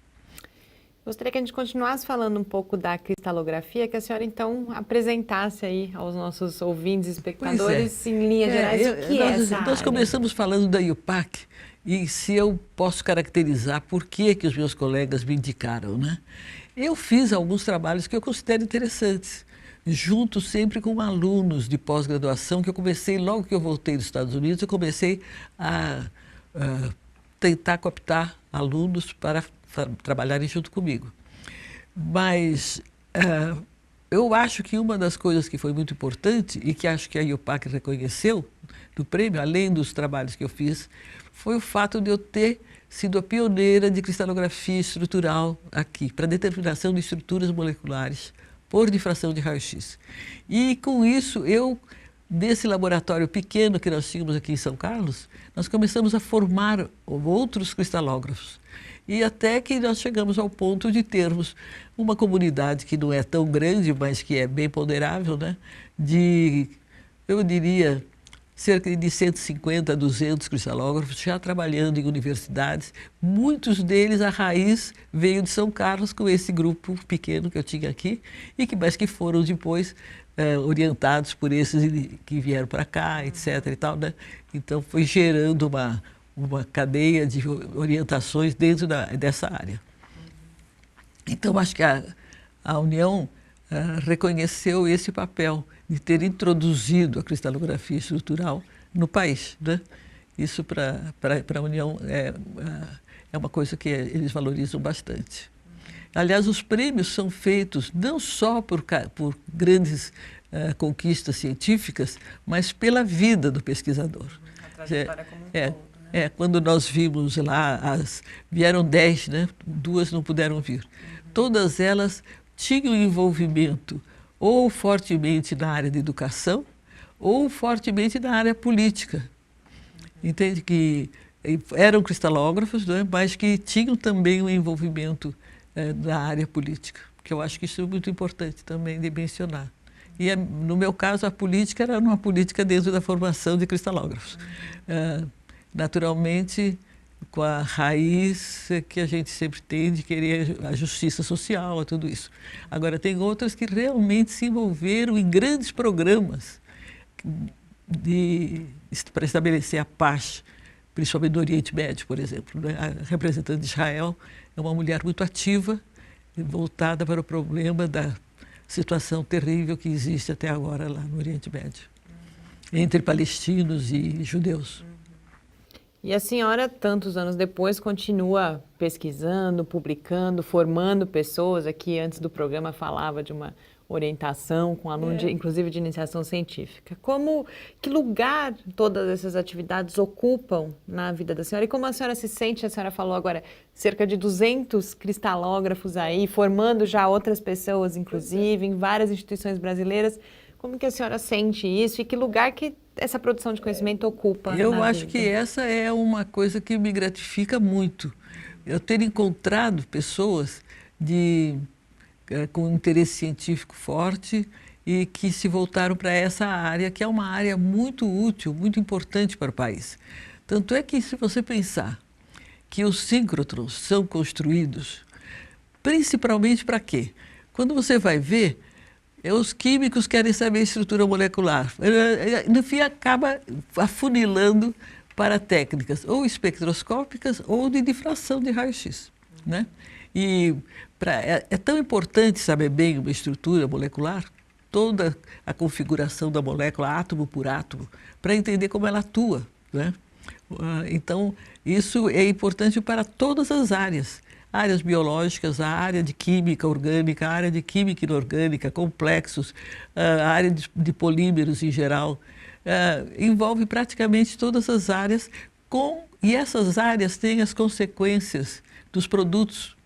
Gostaria que a gente continuasse falando um pouco da cristalografia, que a senhora então apresentasse aí aos nossos ouvintes e espectadores, em linhas gerais, o que é essa área? Nós começamos falando da IUPAC, e se eu posso caracterizar por que os meus colegas me indicaram, né? Eu fiz alguns trabalhos que eu considero interessantes, junto sempre com alunos de pós-graduação, que eu comecei, logo que eu voltei dos Estados Unidos, eu comecei a tentar cooptar alunos para trabalharem junto comigo. Mas eu acho que uma das coisas que foi muito importante, e que acho que a IUPAC reconheceu no prêmio, além dos trabalhos que eu fiz, foi o fato de eu ter sido a pioneira de cristalografia estrutural aqui, para determinação de estruturas moleculares por difração de raio-x. E com isso, nesse laboratório pequeno que nós tínhamos aqui em São Carlos, nós começamos a formar outros cristalógrafos. E até que nós chegamos ao ponto de termos uma comunidade que não é tão grande, mas que é bem ponderável, né? Eu diria, cerca de 150 a 200 cristalógrafos já trabalhando em universidades. Muitos deles, a raiz veio de São Carlos com esse grupo pequeno que eu tinha aqui, mas que foram depois orientados por esses que vieram para cá, etc. e tal, né? Então foi gerando uma cadeia de orientações dentro dessa área. Então, acho que a União reconheceu esse papel de ter introduzido a cristalografia estrutural no país, né? Isso para a União é uma coisa que eles valorizam bastante. Aliás, os prêmios são feitos não só por grandes conquistas científicas, mas pela vida do pesquisador. A trajetória como um todo, né? Quando nós vimos lá, vieram 10, né? 2 não puderam vir. Todas elas tinham envolvimento ou fortemente na área de educação ou fortemente na área política. Entende? Que eram cristalógrafos, né? Mas que tinham também um envolvimento na área política, que eu acho que isso é muito importante também de mencionar. E no meu caso, a política era uma política dentro da formação de cristalógrafos. Naturalmente, com a raiz que a gente sempre tem de querer a justiça social, tudo isso. Agora, tem outras que realmente se envolveram em grandes programas para estabelecer a paz, principalmente no Oriente Médio, por exemplo. A representante de Israel é uma mulher muito ativa, voltada para o problema da situação terrível que existe até agora lá no Oriente Médio, entre palestinos e judeus. E a senhora, tantos anos depois, continua pesquisando, publicando, formando pessoas. Aqui, antes do programa, falava de uma orientação com alunos, inclusive de iniciação científica. Que lugar todas essas atividades ocupam na vida da senhora? E como a senhora se sente? A senhora falou agora cerca de 200 cristalógrafos aí, formando já outras pessoas, inclusive, em várias instituições brasileiras. Como que a senhora sente isso e que lugar que essa produção de conhecimento ocupa? Eu acho que essa é uma coisa que me gratifica muito. eu ter encontrado pessoas com interesse científico forte e que se voltaram para essa área, que é uma área muito útil, muito importante para o país. Tanto é que, se você pensar que os síncrotrons são construídos principalmente para quê? Quando você vai ver, os químicos querem saber a estrutura molecular. No fim, acaba afunilando para técnicas ou espectroscópicas ou de difração de raio-x, né? E é tão importante saber bem uma estrutura molecular, toda a configuração da molécula, átomo por átomo, para entender como ela atua, né? Então, isso é importante para todas as áreas. Áreas biológicas, a área de química orgânica, a área de química inorgânica, complexos, a área de polímeros em geral. Envolve praticamente todas as áreas, e essas áreas têm as consequências dos produtos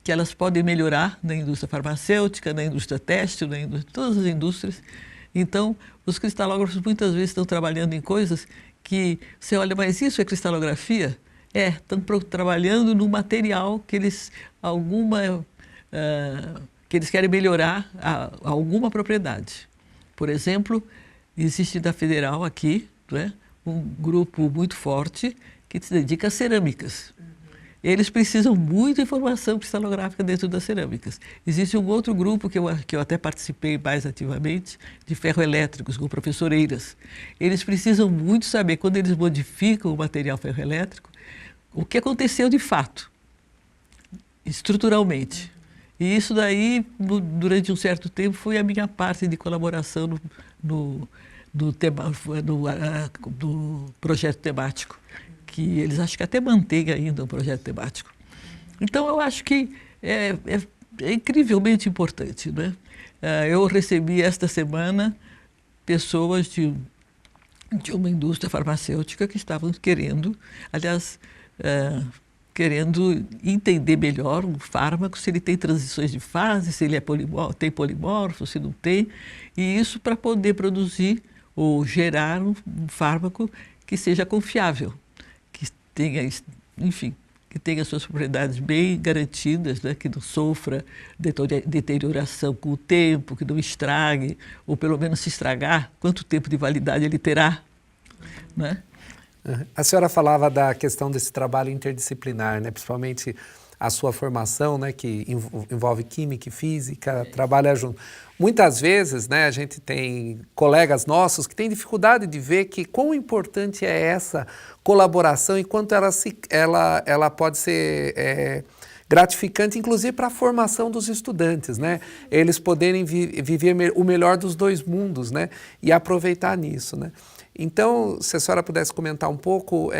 que elas podem melhorar na indústria farmacêutica, na indústria têxtil, todas as indústrias. Então, os cristalógrafos muitas vezes estão trabalhando em coisas que você olha, mas isso é cristalografia? Estão trabalhando no material que eles querem melhorar alguma propriedade. Por exemplo, existe da Federal aqui, né, um grupo muito forte que se dedica a cerâmicas. Eles precisam muita informação cristalográfica dentro das cerâmicas. Existe um outro grupo que eu até participei mais ativamente, de ferroelétricos, com o professor Eiras. Eles precisam muito saber, quando eles modificam o material ferroelétrico, o que aconteceu de fato, estruturalmente. E isso daí, durante um certo tempo, foi a minha parte de colaboração no projeto temático, que eles acho que até mantêm ainda um projeto temático. Então, eu acho que é incrivelmente importante, né? Eu recebi esta semana pessoas de uma indústria farmacêutica que estavam querendo, aliás, querendo entender melhor um fármaco, se ele tem transições de fase, se ele tem polimorfo, se não tem, e isso para poder produzir ou gerar um fármaco que seja confiável, que tenha, enfim, que tenha suas propriedades bem garantidas, né? Que não sofra deterioração com o tempo, que não estrague, ou pelo menos se estragar, quanto tempo de validade ele terá, né? A senhora falava da questão desse trabalho interdisciplinar, né? Principalmente a sua formação, né? Que envolve química e física, trabalha junto. Muitas vezes, né, a gente tem colegas nossos que têm dificuldade de ver que quão importante é essa colaboração e quanto ela pode ser gratificante, inclusive para a formação dos estudantes, né? Eles poderem viver o melhor dos dois mundos, né? E aproveitar nisso, né? Então, se a senhora pudesse comentar um pouco,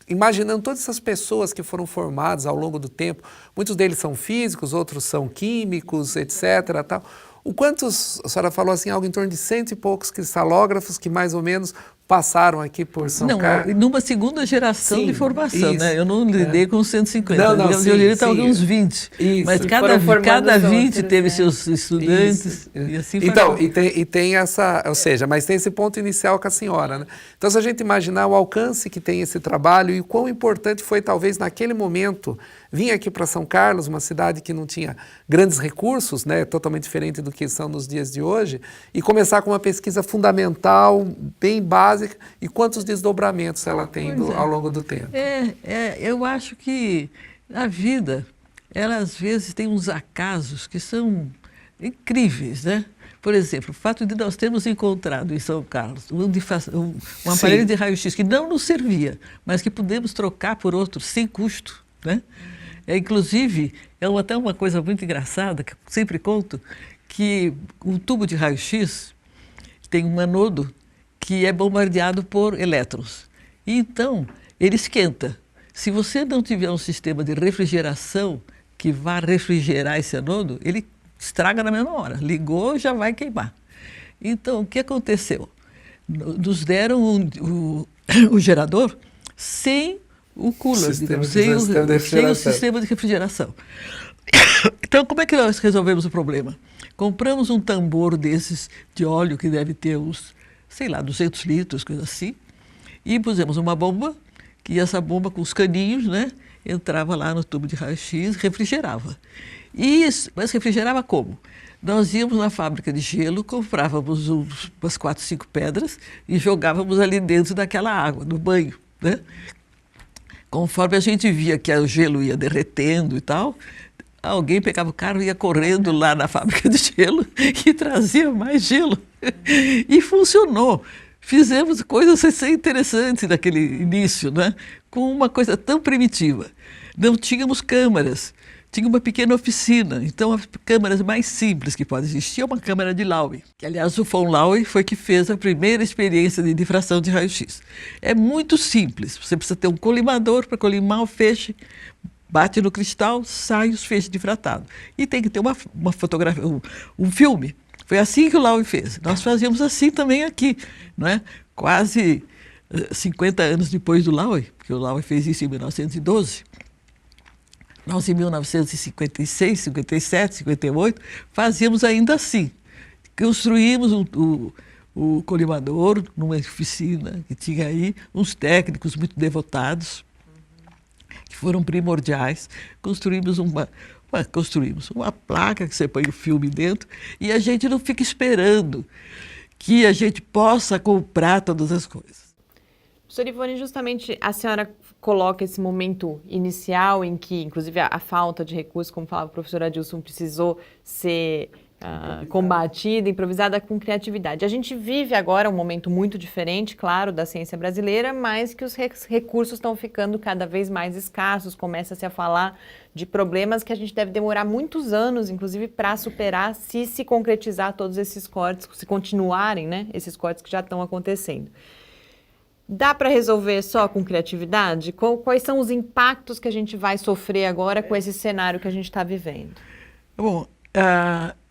imaginando todas essas pessoas que foram formadas ao longo do tempo, muitos deles são físicos, outros são químicos, etc. Tal. O quantos, a senhora falou assim, algo em torno de 100 e poucos cristalógrafos que mais ou menos passaram aqui por São Carlos? Não, numa segunda geração de formação, isso, né? Eu não lidei com 150, não, eu lidei talvez uns 20. Isso. Mas cada 20 teve seus estudantes, e assim foi. Então, e tem essa, ou seja, mas tem esse ponto inicial com a senhora, né? Então, se a gente imaginar o alcance que tem esse trabalho e o quão importante foi, talvez, naquele momento, vir aqui para São Carlos, uma cidade que não tinha grandes recursos, né? Totalmente diferente do que são nos dias de hoje, e começar com uma pesquisa fundamental, bem básica, e quantos desdobramentos ela tem ao longo do tempo? Eu acho que a vida, ela às vezes tem uns acasos que são incríveis, né? Por exemplo, o fato de nós termos encontrado em São Carlos um aparelho de raio-x que não nos servia, mas que pudemos trocar por outro sem custo, né? Inclusive, até uma coisa muito engraçada, que eu sempre conto, que um tubo de raio-x tem um anodo que é bombardeado por elétrons. E então, ele esquenta. Se você não tiver um sistema de refrigeração que vá refrigerar esse anodo, ele estraga na mesma hora. Ligou, já vai queimar. Então, o que aconteceu? Nos deram o gerador sem o cooler, sem o sistema de refrigeração. Então, como é que nós resolvemos o problema? Compramos um tambor desses de óleo que deve ter uns, sei lá, 200 litros, coisa assim, e pusemos uma bomba que essa bomba com os caninhos, né, entrava lá no tubo de raio-x, refrigerava. Mas refrigerava como? Nós íamos na fábrica de gelo, comprávamos umas 4, 5 pedras e jogávamos ali dentro daquela água, no banho, né? Conforme a gente via que o gelo ia derretendo e tal, alguém pegava o carro e ia correndo lá na fábrica de gelo e trazia mais gelo. E funcionou. Fizemos coisas assim interessantes naquele início, né? Com uma coisa tão primitiva. Não tínhamos câmaras. Tinha uma pequena oficina, então as câmaras mais simples que pode existir é uma câmara de Laue, que aliás o von Laue foi que fez a primeira experiência de difração de raio-x. É muito simples, você precisa ter um colimador para colimar o feixe, bate no cristal, sai os feixes difratados. E tem que ter uma fotografia, um filme. Foi assim que o Laue fez. Nós fazíamos assim também aqui, não é? Quase 50 anos depois do Laue, porque o Laue fez isso em 1912. Nós, em 1956, 57, 58, fazíamos ainda assim. Construímos o colimador numa oficina que tinha aí uns técnicos muito devotados, que foram primordiais. Construímos uma placa que você põe o filme dentro e a gente não fica esperando que a gente possa comprar todas as coisas. Professora Ivone, justamente a senhora coloca esse momento inicial em que, inclusive, a falta de recursos, como falava o professor Adilson, precisou ser combatida, improvisada com criatividade. A gente vive agora um momento muito diferente, claro, da ciência brasileira, mas que os recursos estão ficando cada vez mais escassos, começa-se a falar de problemas que a gente deve demorar muitos anos, inclusive, para superar, se concretizar todos esses cortes, se continuarem, né, esses cortes que já estão acontecendo. Dá para resolver só com criatividade? Quais são os impactos que a gente vai sofrer agora com esse cenário que a gente está vivendo? Bom,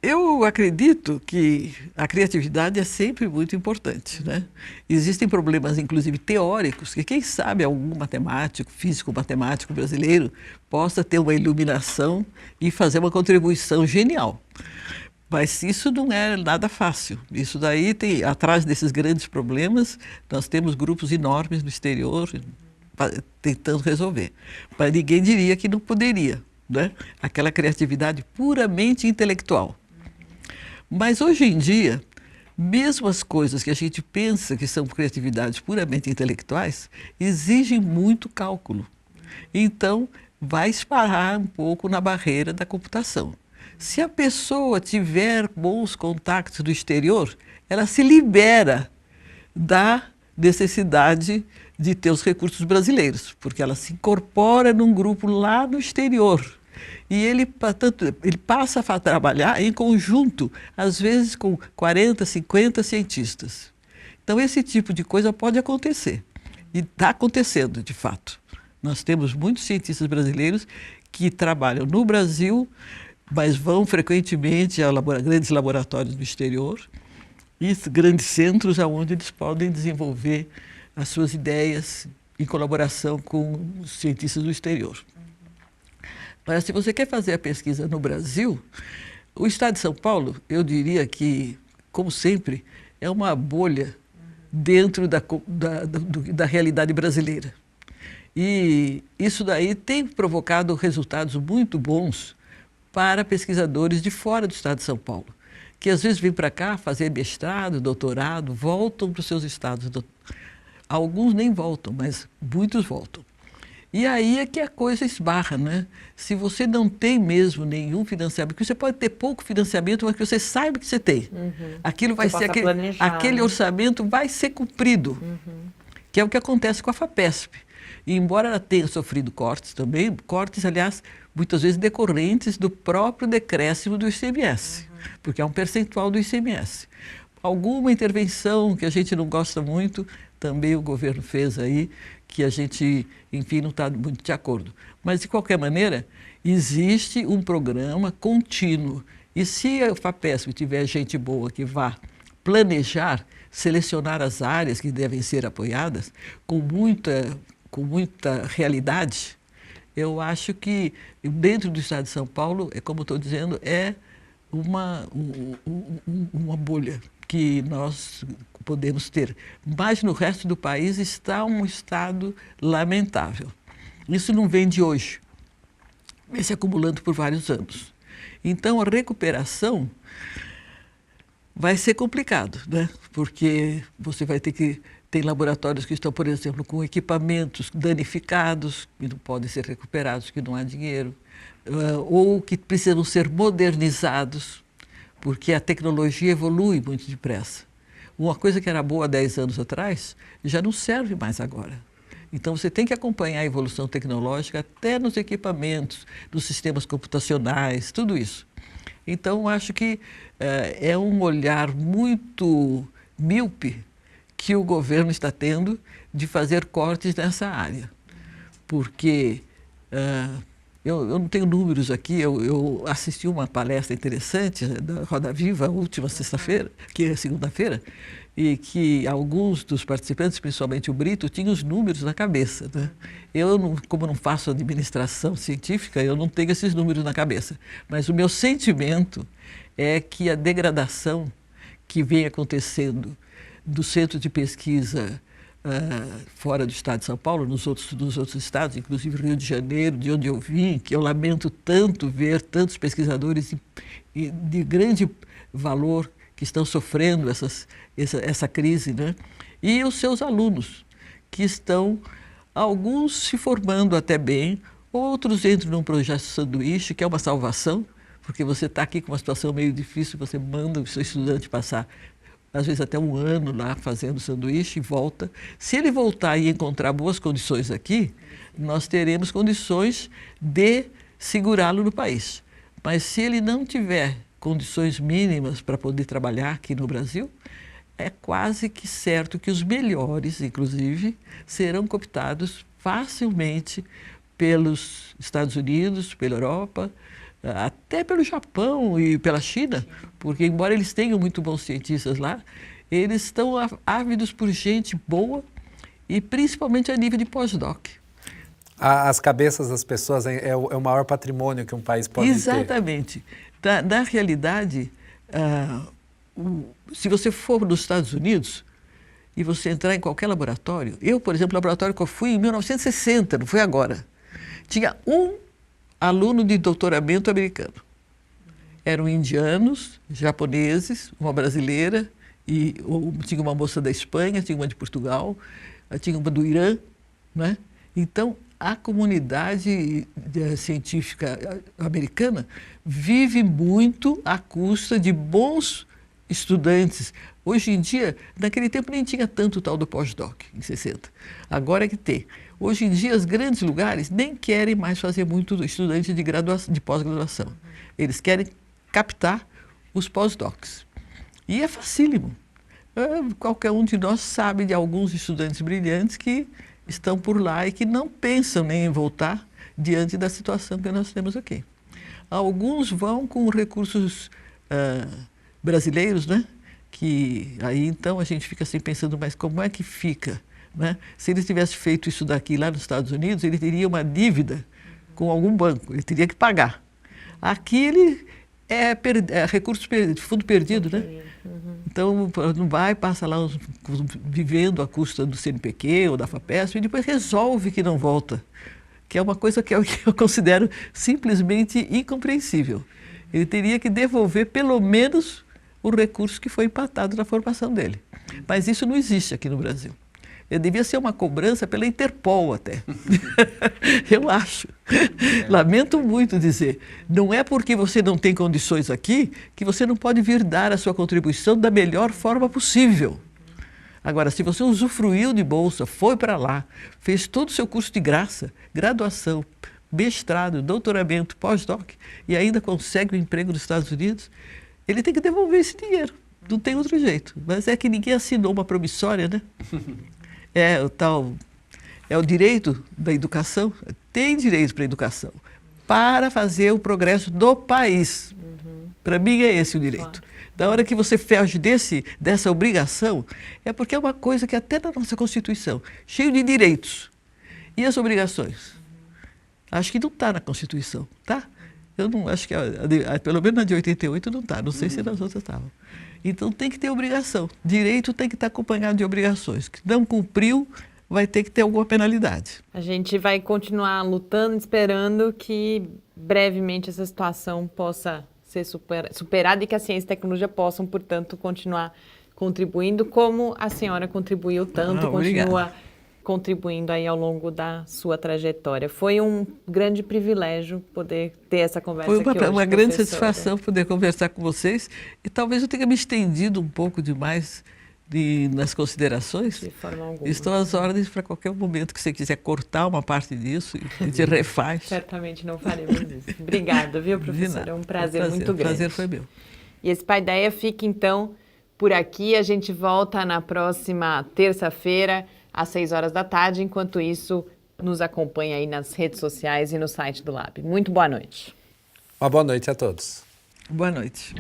eu acredito que a criatividade é sempre muito importante, né? Existem problemas, inclusive teóricos, que quem sabe algum matemático, físico-matemático brasileiro possa ter uma iluminação e fazer uma contribuição genial. Mas isso não é nada fácil. Isso daí tem, atrás desses grandes problemas, nós temos grupos enormes no exterior tentando resolver. Mas ninguém diria que não poderia, né? Aquela criatividade puramente intelectual. Mas hoje em dia, mesmo as coisas que a gente pensa que são criatividades puramente intelectuais, exigem muito cálculo. Então, vai esbarrar um pouco na barreira da computação. Se a pessoa tiver bons contatos do exterior, ela se libera da necessidade de ter os recursos brasileiros, porque ela se incorpora num grupo lá no exterior. E ele passa a trabalhar em conjunto, às vezes com 40, 50 cientistas. Então, esse tipo de coisa pode acontecer. E está acontecendo, de fato. Nós temos muitos cientistas brasileiros que trabalham no Brasil, mas vão frequentemente a grandes laboratórios no exterior e grandes centros onde eles podem desenvolver as suas ideias em colaboração com os cientistas do exterior. Mas se você quer fazer a pesquisa no Brasil, o Estado de São Paulo, eu diria que, como sempre, é uma bolha dentro da realidade brasileira. E isso daí tem provocado resultados muito bons para pesquisadores de fora do Estado de São Paulo, que às vezes vêm para cá fazer mestrado, doutorado, voltam para os seus estados. Alguns nem voltam, mas muitos voltam. E aí é que a coisa esbarra, né? Se você não tem mesmo nenhum financiamento, porque você pode ter pouco financiamento, mas que você saiba que você tem. Aquilo vai ser aquele orçamento vai ser cumprido, que é o que acontece com a FAPESP. E embora ela tenha sofrido cortes também, cortes, aliás, muitas vezes decorrentes do próprio decréscimo do ICMS, porque é um percentual do ICMS. Alguma intervenção que a gente não gosta muito, também o governo fez aí, que a gente, enfim, não está muito de acordo. Mas, de qualquer maneira, existe um programa contínuo. E se a FAPESP tiver gente boa que vá planejar, selecionar as áreas que devem ser apoiadas com muita realidade, eu acho que dentro do Estado de São Paulo, como estou dizendo, é uma bolha que nós podemos ter. Mas no resto do país está um estado lamentável. Isso não vem de hoje, vem se acumulando por vários anos. Então a recuperação vai ser complicado, né? Porque você vai ter que... Tem laboratórios que estão, por exemplo, com equipamentos danificados, que não podem ser recuperados, que não há dinheiro, ou que precisam ser modernizados, porque a tecnologia evolui muito depressa. Uma coisa que era boa há 10 anos atrás, já não serve mais agora. Então você tem que acompanhar a evolução tecnológica até nos equipamentos, nos sistemas computacionais, tudo isso. Então acho que é um olhar muito míope que o governo está tendo de fazer cortes nessa área. Porque eu não tenho números aqui, eu assisti uma palestra interessante da Roda Viva, a última sexta-feira, que é segunda-feira, e que alguns dos participantes, principalmente o Brito, tinham os números na cabeça, né? Eu, como não faço administração científica, eu não tenho esses números na cabeça. Mas o meu sentimento é que a degradação que vem acontecendo do centro de pesquisa fora do estado de São Paulo, nos outros estados, inclusive Rio de Janeiro, de onde eu vim, que eu lamento tanto ver tantos pesquisadores de grande valor que estão sofrendo essa crise, né? E os seus alunos, que estão, alguns se formando até bem, outros entram num projeto sanduíche, que é uma salvação, porque você está aqui com uma situação meio difícil, você manda o seu estudante passar às vezes até um ano lá fazendo sanduíche e volta. Se ele voltar e encontrar boas condições aqui, nós teremos condições de segurá-lo no país. Mas se ele não tiver condições mínimas para poder trabalhar aqui no Brasil, é quase que certo que os melhores, inclusive, serão cooptados facilmente pelos Estados Unidos, pela Europa, até pelo Japão e pela China, porque embora eles tenham muito bons cientistas lá, eles estão ávidos por gente boa e principalmente a nível de pós-doc. As cabeças das pessoas é o maior patrimônio que um país pode ter. Exatamente. Na realidade, se você for nos Estados Unidos e você entrar em qualquer laboratório, eu, por exemplo, o laboratório que eu fui em 1960, não foi agora, tinha um aluno de doutoramento americano. Eram indianos, japoneses, uma brasileira, tinha uma moça da Espanha, tinha uma de Portugal, tinha uma do Irã, né? Então, a comunidade científica americana vive muito à custa de bons estudantes. Hoje em dia, naquele tempo nem tinha tanto tal do pós-doc, em 60. Agora é que tem. Hoje em dia, os grandes lugares nem querem mais fazer muito estudante de pós-graduação. Eles querem captar os pós-docs. E é facílimo. Qualquer um de nós sabe de alguns estudantes brilhantes que estão por lá e que não pensam nem em voltar diante da situação que nós temos aqui. Alguns vão com recursos brasileiros, né? Que aí então a gente fica assim pensando, mas como é que fica? Né? Se ele tivesse feito isso daqui lá nos Estados Unidos, ele teria uma dívida com algum banco, ele teria que pagar. Aqui ele é recurso fundo perdido, né? Então não vai, passa lá vivendo à custa do CNPq ou da FAPESP e depois resolve que não volta, que é uma coisa que eu considero simplesmente incompreensível. Ele teria que devolver pelo menos o recurso que foi empatado na formação dele. Mas isso não existe aqui no Brasil. Devia ser uma cobrança pela Interpol até. Eu acho. Lamento muito dizer. Não é porque você não tem condições aqui que você não pode vir dar a sua contribuição da melhor forma possível. Agora, se você usufruiu de bolsa, foi para lá, fez todo o seu curso de graça, graduação, mestrado, doutoramento, pós-doc, e ainda consegue um emprego nos Estados Unidos, ele tem que devolver esse dinheiro. Não tem outro jeito. Mas é que ninguém assinou uma promissória, né? É o direito da educação, tem direito para a educação, para fazer o progresso do país. Para mim é esse o direito. Da hora que você foge dessa obrigação, é porque é uma coisa que até na nossa Constituição, cheio de direitos. E as obrigações? Acho que não está na Constituição, tá? Eu não acho que, pelo menos na de 88 não está, não sei se nas outras estavam. Então tem que ter obrigação. Direito tem que estar acompanhado de obrigações. Que não cumpriu, vai ter que ter alguma penalidade. A gente vai continuar lutando, esperando que brevemente essa situação possa ser superada e que a ciência e a tecnologia possam, portanto, continuar contribuindo como a senhora contribuiu tanto, continua contribuindo aí ao longo da sua trajetória. Foi um grande privilégio poder ter essa conversa aqui hoje. Foi uma grande satisfação poder conversar com vocês e talvez eu tenha me estendido um pouco demais nas considerações. De forma alguma. Estou às ordens para qualquer momento que você quiser cortar uma parte disso e a gente refaz. Certamente não faremos isso. Obrigada, viu, professora? É um prazer muito grande. O prazer foi meu. E esse Paideia fica, então, por aqui. A gente volta na próxima terça-feira, às 6 horas da tarde. Enquanto isso, nos acompanhe aí nas redes sociais e no site do Lab. Muito boa noite. Uma boa noite a todos. Boa noite.